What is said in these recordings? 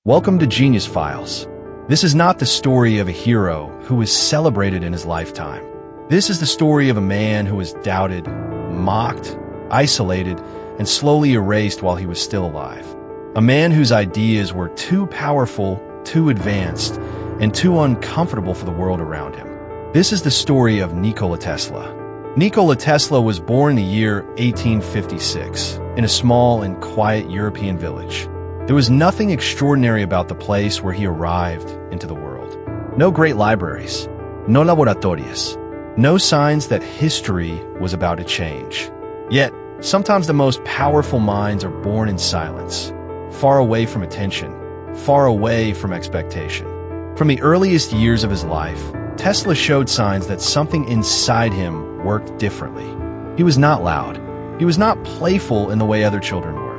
Welcome to Genius Files. This is not the story of a hero who was celebrated in his lifetime. This is the story of a man who was doubted, mocked, isolated, and slowly erased while he was still alive. A man whose ideas were too powerful, too advanced, and too uncomfortable for the world around him. This is the story of Nikola Tesla. Nikola Tesla was born in the year 1856 in a small and quiet European village. There was nothing extraordinary about the place where he arrived into the world. No great libraries, no laboratorios, no signs that history was about to change. Yet, sometimes the most powerful minds are born in silence, far away from attention, far away from expectation. From the earliest years of his life, Tesla showed signs that something inside him worked differently. He was not loud. He was not playful in the way other children were.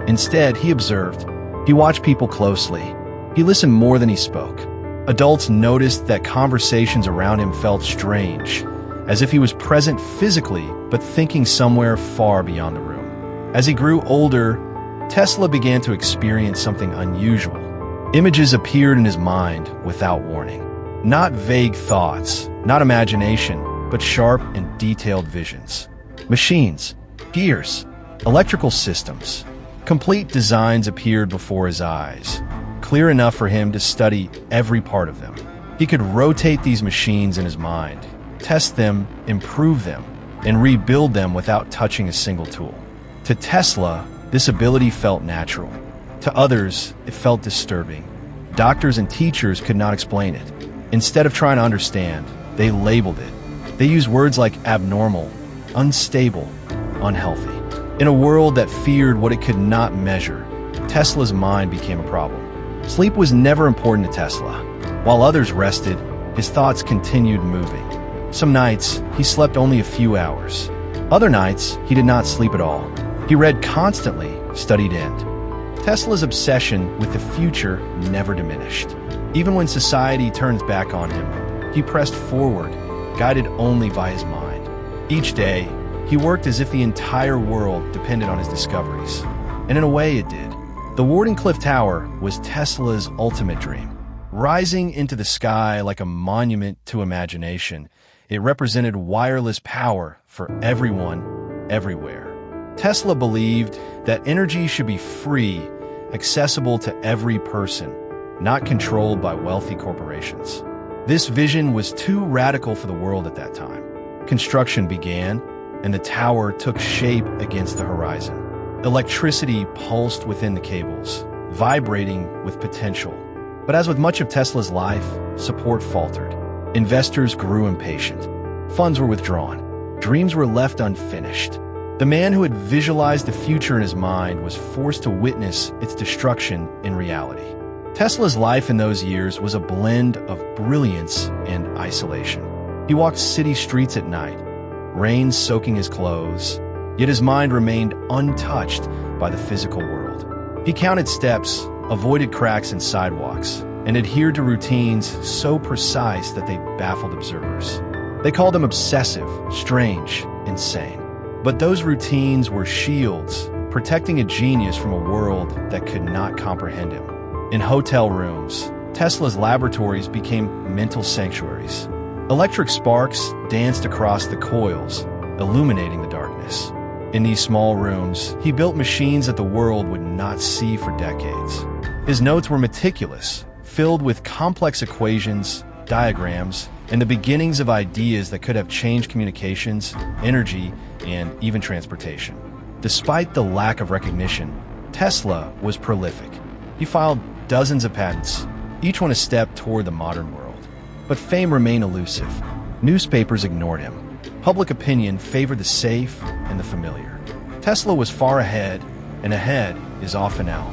Instead, he observed. He watched people closely. He listened more than he spoke. Adults noticed that conversations around him felt strange, as if he was present physically, but thinking somewhere far beyond the room. As he grew older, Tesla began to experience something unusual. Images appeared in his mind without warning. Not vague thoughts, not imagination, but sharp and detailed visions. Machines, gears, electrical systems. Complete designs appeared before his eyes, clear enough for him to study every part of them. He could rotate these machines in his mind, test them, improve them, and rebuild them without touching a single tool. To Tesla, this ability felt natural. To others, it felt disturbing. Doctors and teachers could not explain it. Instead of trying to understand, they labeled it. They used words like abnormal, unstable, unhealthy. In a world that feared what it could not measure, Tesla's mind became a problem. Sleep was never important to Tesla. While others rested, his thoughts continued moving. Some nights, he slept only a few hours. Other nights, he did not sleep at all. He read constantly, studied end. Tesla's obsession with the future never diminished. Even when society turns back on him, he pressed forward, guided only by his mind. Each day, he worked as if the entire world depended on his discoveries. And in a way, it did. The Wardenclyffe Tower was Tesla's ultimate dream. Rising into the sky like a monument to imagination, it represented wireless power for everyone, everywhere. Tesla believed that energy should be free, accessible to every person, not controlled by wealthy corporations. This vision was too radical for the world at that time. Construction began, and the tower took shape against the horizon. Electricity pulsed within the cables, vibrating with potential. But as with much of Tesla's life, support faltered. Investors grew impatient. Funds were withdrawn. Dreams were left unfinished. The man who had visualized the future in his mind was forced to witness its destruction in reality. Tesla's life in those years was a blend of brilliance and isolation. He walked city streets at night, rain soaking his clothes, yet his mind remained untouched by the physical world. He counted steps, avoided cracks in sidewalks, and adhered to routines so precise that they baffled observers. They called him obsessive, strange, insane. But those routines were shields, protecting a genius from a world that could not comprehend him. In hotel rooms, Tesla's laboratories became mental sanctuaries. Electric sparks danced across the coils, illuminating the darkness. In these small rooms, he built machines that the world would not see for decades. His notes were meticulous, filled with complex equations, diagrams, and the beginnings of ideas that could have changed communications, energy, and even transportation. Despite the lack of recognition, Tesla was prolific. He filed dozens of patents, each one a step toward the modern world. But fame remained elusive. Newspapers ignored him. Public opinion favored the safe and the familiar. Tesla was far ahead, and ahead is often out.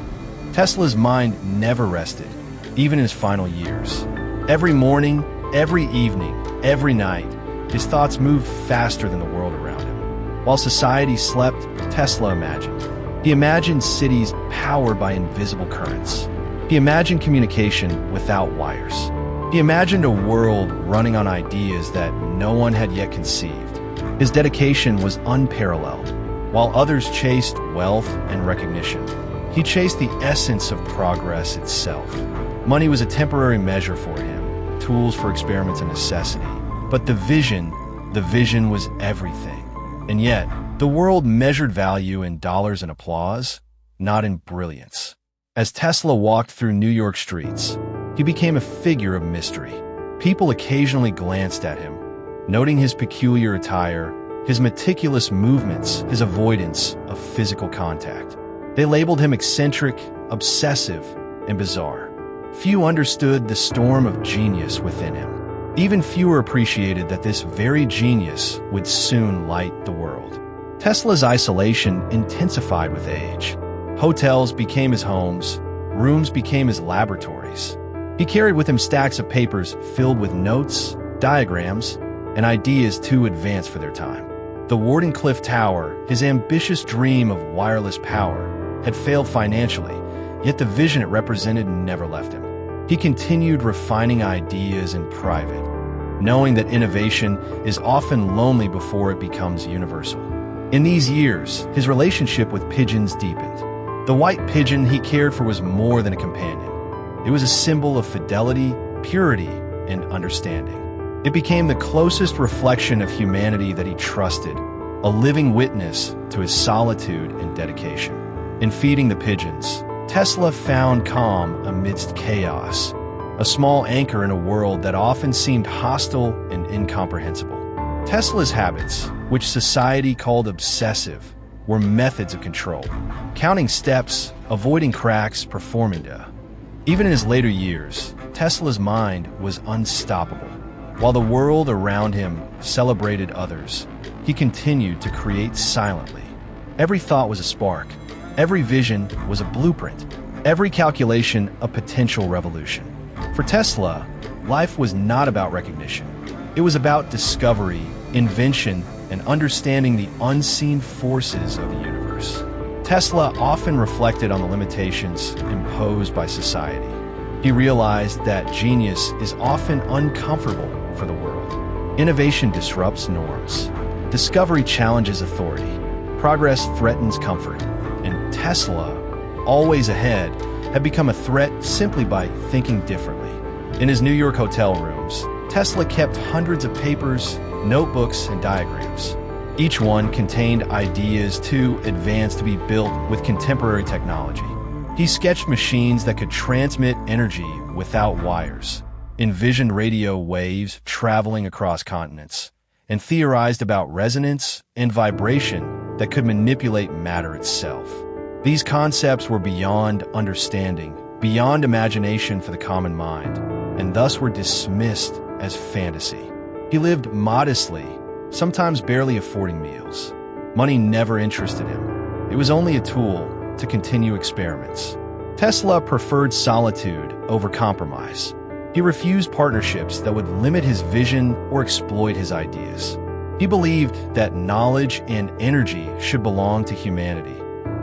Tesla's mind never rested, even in his final years. Every morning, every evening, every night, his thoughts moved faster than the world around him. While society slept, Tesla imagined. He imagined cities powered by invisible currents. He imagined communication without wires. He imagined a world running on ideas that no one had yet conceived. His dedication was unparalleled. While others chased wealth and recognition, He chased the essence of progress itself. Money was a temporary measure for him, tools for experiments a necessity. But the vision was everything. And yet, the world measured value in dollars and applause, not in brilliance. As Tesla walked through New York streets, he became a figure of mystery. People occasionally glanced at him, noting his peculiar attire, his meticulous movements, his avoidance of physical contact. They labeled him eccentric, obsessive, and bizarre. Few understood the storm of genius within him. Even fewer appreciated that this very genius would soon light the world. Tesla's isolation intensified with age. Hotels became his homes, rooms became his laboratories. He carried with him stacks of papers filled with notes, diagrams, and ideas too advanced for their time. The Wardenclyffe Tower, his ambitious dream of wireless power, had failed financially, yet the vision it represented never left him. He continued refining ideas in private, knowing that innovation is often lonely before it becomes universal. In these years, his relationship with pigeons deepened. The white pigeon he cared for was more than a companion. It was a symbol of fidelity, purity, and understanding. It became the closest reflection of humanity that he trusted, a living witness to his solitude and dedication. In feeding the pigeons, Tesla found calm amidst chaos, a small anchor in a world that often seemed hostile and incomprehensible. Tesla's habits, which society called obsessive, were methods of control. Counting steps, avoiding cracks, performing to. Even in his later years, Tesla's mind was unstoppable. While the world around him celebrated others, he continued to create silently. Every thought was a spark. Every vision was a blueprint. Every calculation a potential revolution. For Tesla, life was not about recognition. It was about discovery, invention, and understanding the unseen forces of the universe. Tesla often reflected on the limitations imposed by society. He realized that genius is often uncomfortable for the world. Innovation disrupts norms. Discovery challenges authority. Progress threatens comfort. And Tesla, always ahead, had become a threat simply by thinking differently. In his New York hotel rooms, Tesla kept hundreds of papers, notebooks, and diagrams. Each one contained ideas too advanced to be built with contemporary technology. He sketched machines that could transmit energy without wires, envisioned radio waves traveling across continents, and theorized about resonance and vibration that could manipulate matter itself. These concepts were beyond understanding, beyond imagination for the common mind, and thus were dismissed as fantasy. He lived modestly, sometimes barely affording meals. Money never interested him. It was only a tool to continue experiments. Tesla preferred solitude over compromise. He refused partnerships that would limit his vision or exploit his ideas. He believed that knowledge and energy should belong to humanity,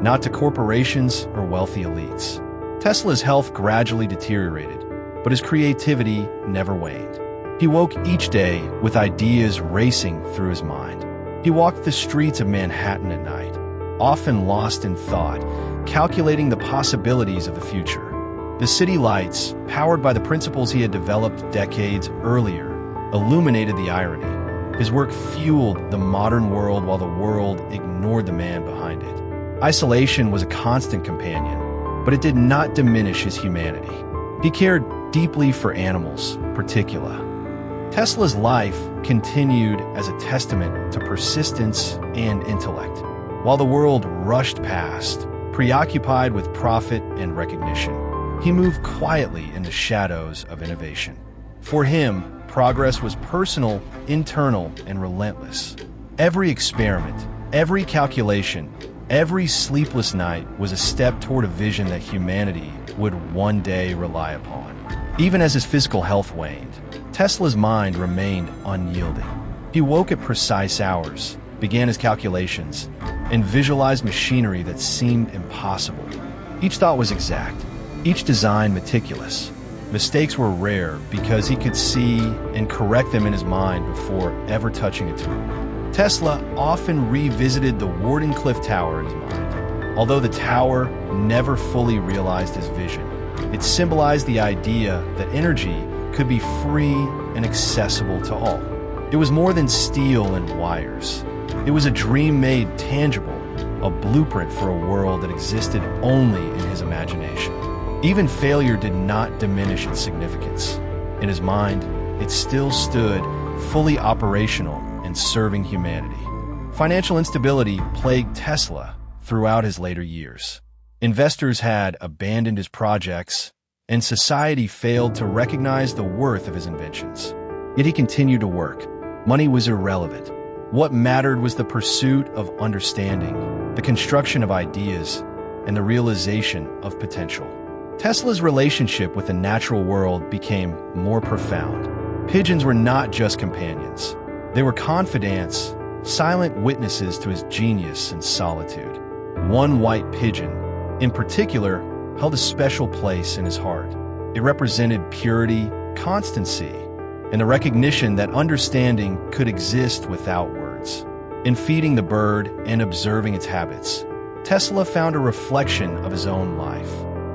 not to corporations or wealthy elites. Tesla's health gradually deteriorated, but his creativity never waned. He woke each day with ideas racing through his mind. He walked the streets of Manhattan at night, often lost in thought, calculating the possibilities of the future. The city lights, powered by the principles he had developed decades earlier, illuminated the irony. His work fueled the modern world while the world ignored the man behind it. Isolation was a constant companion, but it did not diminish his humanity. He cared deeply for animals, particularly. Tesla's life continued as a testament to persistence and intellect. While the world rushed past, preoccupied with profit and recognition, he moved quietly in the shadows of innovation. For him, progress was personal, internal, and relentless. Every experiment, every calculation, every sleepless night was a step toward a vision that humanity would one day rely upon. Even as his physical health waned, Tesla's mind remained unyielding. He woke at precise hours, began his calculations, and visualized machinery that seemed impossible. Each thought was exact, each design meticulous. Mistakes were rare because he could see and correct them in his mind before ever touching a tool. Tesla often revisited the Wardenclyffe Tower in his mind, Although the tower never fully realized his vision, it symbolized the idea that energy could be free and accessible to all. It was more than steel and wires. It was a dream made tangible, a blueprint for a world that existed only in his imagination. Even failure did not diminish its significance. In his mind, it still stood fully operational and serving humanity. Financial instability plagued Tesla throughout his later years. Investors had abandoned his projects, and society failed to recognize the worth of his inventions. Yet he continued to work. Money was irrelevant. What mattered was the pursuit of understanding, the construction of ideas, and the realization of potential. Tesla's relationship with the natural world became more profound. Pigeons were not just companions. They were confidants, silent witnesses to his genius and solitude. One white pigeon, in particular, held a special place in his heart. It represented purity, constancy, and the recognition that understanding could exist without words. In feeding the bird and observing its habits, Tesla found a reflection of his own life.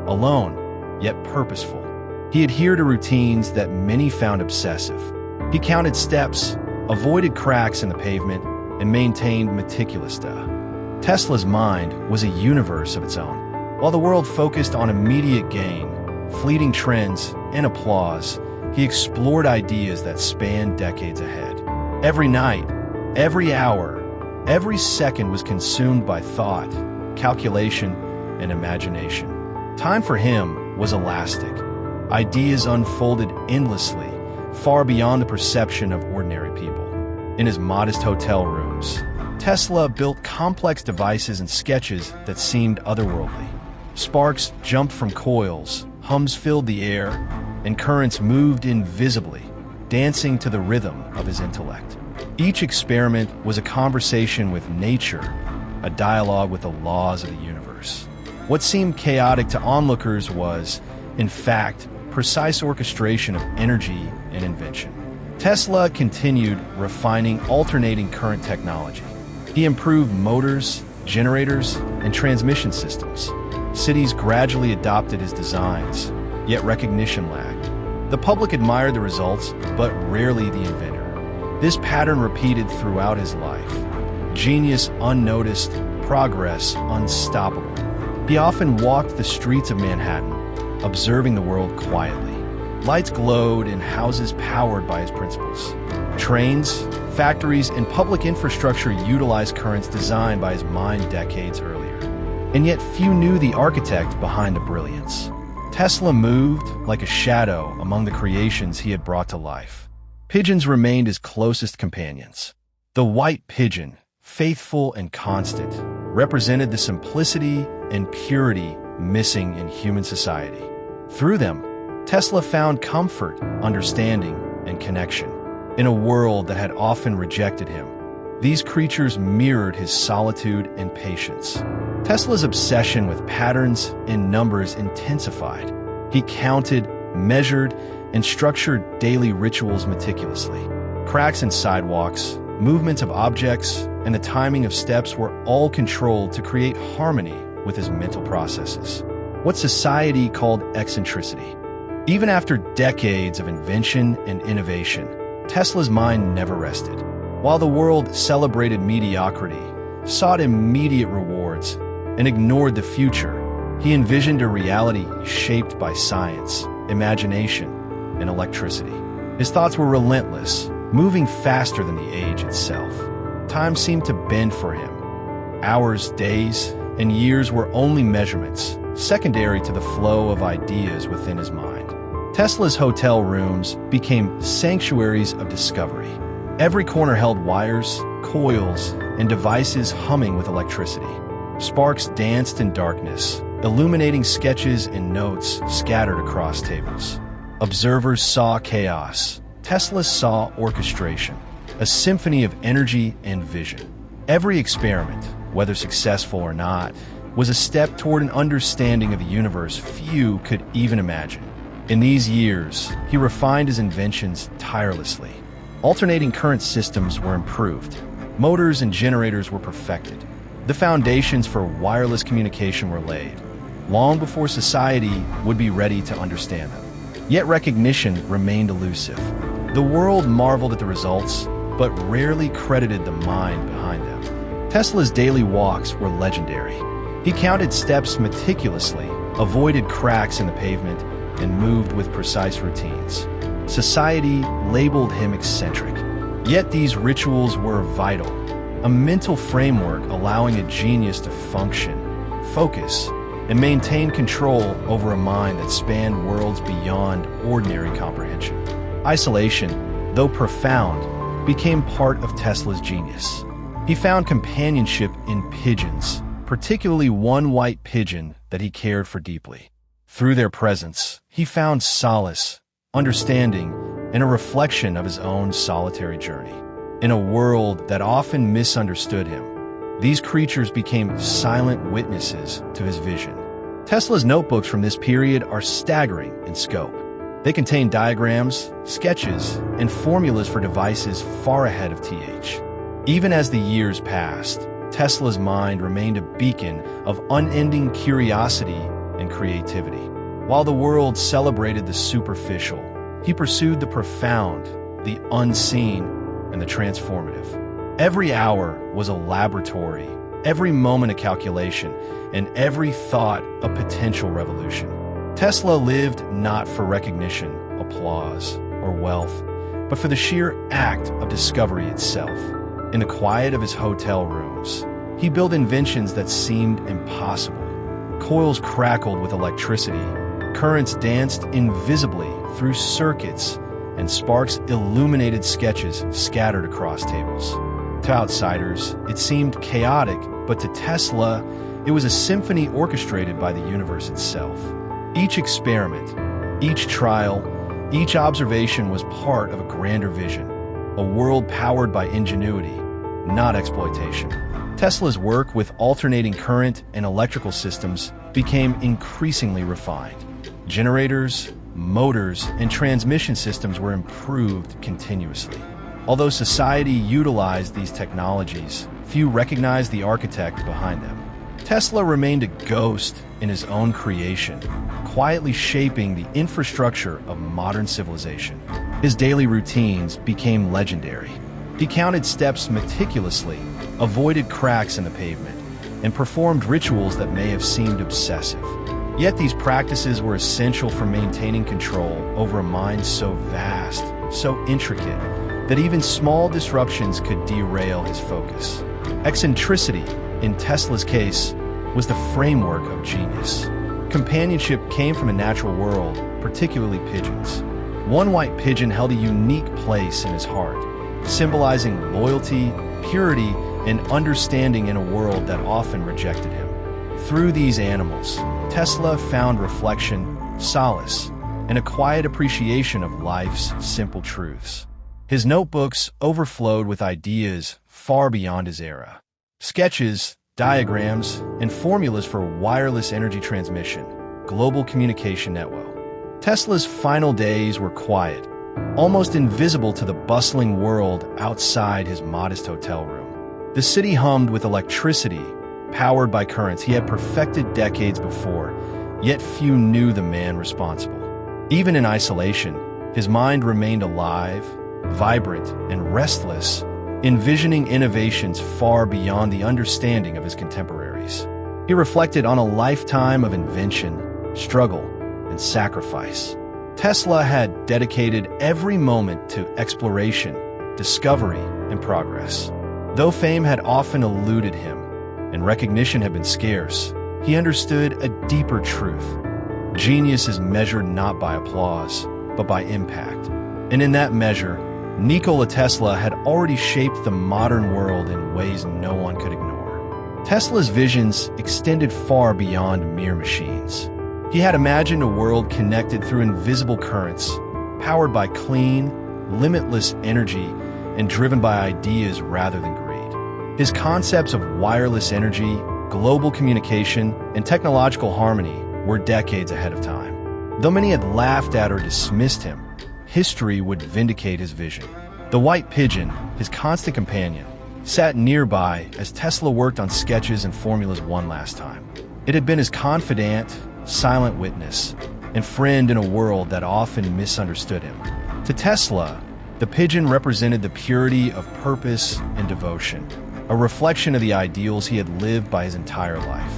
Alone, yet purposeful. He adhered to routines that many found obsessive. He counted steps, avoided cracks in the pavement, and maintained meticulous data. Tesla's mind was a universe of its own. While the world focused on immediate gain, fleeting trends, and applause, he explored ideas that spanned decades ahead. Every night, every hour, every second was consumed by thought, calculation, and imagination. Time for him was elastic. Ideas unfolded endlessly, far beyond the perception of ordinary people. In his modest hotel rooms, Tesla built complex devices and sketches that seemed otherworldly. Sparks jumped from coils, hums filled the air, and currents moved invisibly, dancing to the rhythm of his intellect. Each experiment was a conversation with nature, a dialogue with the laws of the universe. What seemed chaotic to onlookers was, in fact, precise orchestration of energy and invention. Tesla continued refining alternating current technology. He improved motors, generators, and transmission systems. Cities gradually adopted his designs, yet recognition lagged. The public admired the results, but rarely the inventor. This pattern repeated throughout his life. Genius unnoticed, progress unstoppable. He often walked the streets of Manhattan, observing the world quietly. Lights glowed in houses powered by his principles. Trains, factories, and public infrastructure utilized currents designed by his mind decades earlier. And yet few knew the architect behind the brilliance. Tesla moved like a shadow among the creations he had brought to life. Pigeons remained his closest companions. The white pigeon, faithful and constant, represented the simplicity and purity missing in human society. Through them, Tesla found comfort, understanding, and connection. In a world that had often rejected him, these creatures mirrored his solitude and patience. Tesla's obsession with patterns and numbers intensified. He counted, measured, and structured daily rituals meticulously. Cracks in sidewalks, movements of objects, and the timing of steps were all controlled to create harmony with his mental processes. What society called eccentricity. Even after decades of invention and innovation, Tesla's mind never rested. While the world celebrated mediocrity, sought immediate rewards, and ignored the future, he envisioned a reality shaped by science, imagination, and electricity. His thoughts were relentless, moving faster than the age itself. Time seemed to bend for him. Hours, days, and years were only measurements, secondary to the flow of ideas within his mind. Tesla's hotel rooms became sanctuaries of discovery. Every corner held wires, coils, and devices humming with electricity. Sparks danced in darkness, illuminating sketches and notes scattered across tables. Observers saw chaos. Tesla saw orchestration, a symphony of energy and vision. Every experiment, whether successful or not, was a step toward an understanding of the universe few could even imagine. In these years, he refined his inventions tirelessly. Alternating current systems were improved. Motors and generators were perfected. The foundations for wireless communication were laid, long before society would be ready to understand them. Yet recognition remained elusive. The world marveled at the results, but rarely credited the mind behind them. Tesla's daily walks were legendary. He counted steps meticulously, avoided cracks in the pavement, and moved with precise routines. Society labeled him eccentric. Yet these rituals were vital, a mental framework allowing a genius to function, focus, and maintain control over a mind that spanned worlds beyond ordinary comprehension. Isolation, though profound, became part of Tesla's genius. He found companionship in pigeons, particularly one white pigeon that he cared for deeply. Through their presence, he found solace, understanding, and a reflection of his own solitary journey. In a world that often misunderstood him, these creatures became silent witnesses to his vision. Tesla's notebooks from this period are staggering in scope. They contain diagrams, sketches, and formulas for devices far ahead of TH. Even as the years passed, Tesla's mind remained a beacon of unending curiosity and creativity. While the world celebrated the superficial, he pursued the profound, the unseen, and the transformative. Every hour was a laboratory, every moment a calculation, and every thought a potential revolution. Tesla lived not for recognition, applause, or wealth, but for the sheer act of discovery itself. In the quiet of his hotel rooms, he built inventions that seemed impossible. Coils crackled with electricity, currents danced invisibly through circuits, and sparks illuminated sketches scattered across tables. To outsiders, it seemed chaotic, but to Tesla, it was a symphony orchestrated by the universe itself. Each experiment, each trial, each observation was part of a grander vision, a world powered by ingenuity, not exploitation. Tesla's work with alternating current and electrical systems became increasingly refined. Generators, motors, and transmission systems were improved continuously. Although society utilized these technologies, few recognized the architect behind them. Tesla remained a ghost in his own creation, quietly shaping the infrastructure of modern civilization. His daily routines became legendary. He counted steps meticulously, avoided cracks in the pavement, and performed rituals that may have seemed obsessive. Yet these practices were essential for maintaining control over a mind so vast, so intricate, that even small disruptions could derail his focus. Eccentricity, in Tesla's case, was the framework of genius. Companionship came from a natural world, particularly pigeons. One white pigeon held a unique place in his heart, symbolizing loyalty, purity, and understanding in a world that often rejected him. Through these animals, Tesla found reflection, solace, and a quiet appreciation of life's simple truths. His notebooks overflowed with ideas far beyond his era. Sketches, diagrams, and formulas for wireless energy transmission, global communication network. Tesla's final days were quiet, almost invisible to the bustling world outside his modest hotel room. The city hummed with electricity, powered by currents he had perfected decades before, yet few knew the man responsible. Even in isolation, his mind remained alive, vibrant, and restless, envisioning innovations far beyond the understanding of his contemporaries. He reflected on a lifetime of invention, struggle, and sacrifice. Tesla had dedicated every moment to exploration, discovery, and progress. Though fame had often eluded him, and recognition had been scarce, he understood a deeper truth. Genius is measured not by applause, but by impact. And in that measure, Nikola Tesla had already shaped the modern world in ways no one could ignore. Tesla's visions extended far beyond mere machines. He had imagined a world connected through invisible currents, powered by clean, limitless energy, and driven by ideas rather than greed. His concepts of wireless energy, global communication, and technological harmony were decades ahead of time. Though many had laughed at or dismissed him, history would vindicate his vision. The white pigeon, his constant companion, sat nearby as Tesla worked on sketches and formulas one last time. It had been his confidant, silent witness, and friend in a world that often misunderstood him. To Tesla, the pigeon represented the purity of purpose and devotion, a reflection of the ideals he had lived by his entire life.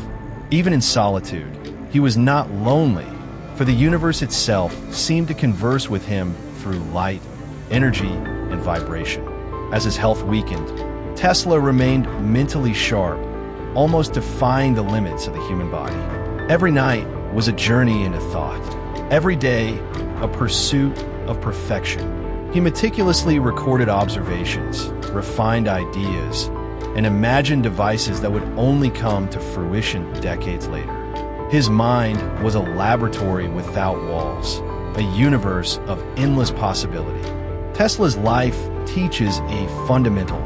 Even in solitude, he was not lonely, for the universe itself seemed to converse with him through light, energy, and vibration. As his health weakened, Tesla remained mentally sharp, almost defying the limits of the human body. Every night was a journey into thought. Every day, a pursuit of perfection. He meticulously recorded observations, refined ideas, and imagined devices that would only come to fruition decades later. His mind was a laboratory without walls, a universe of endless possibility. Tesla's life teaches a fundamental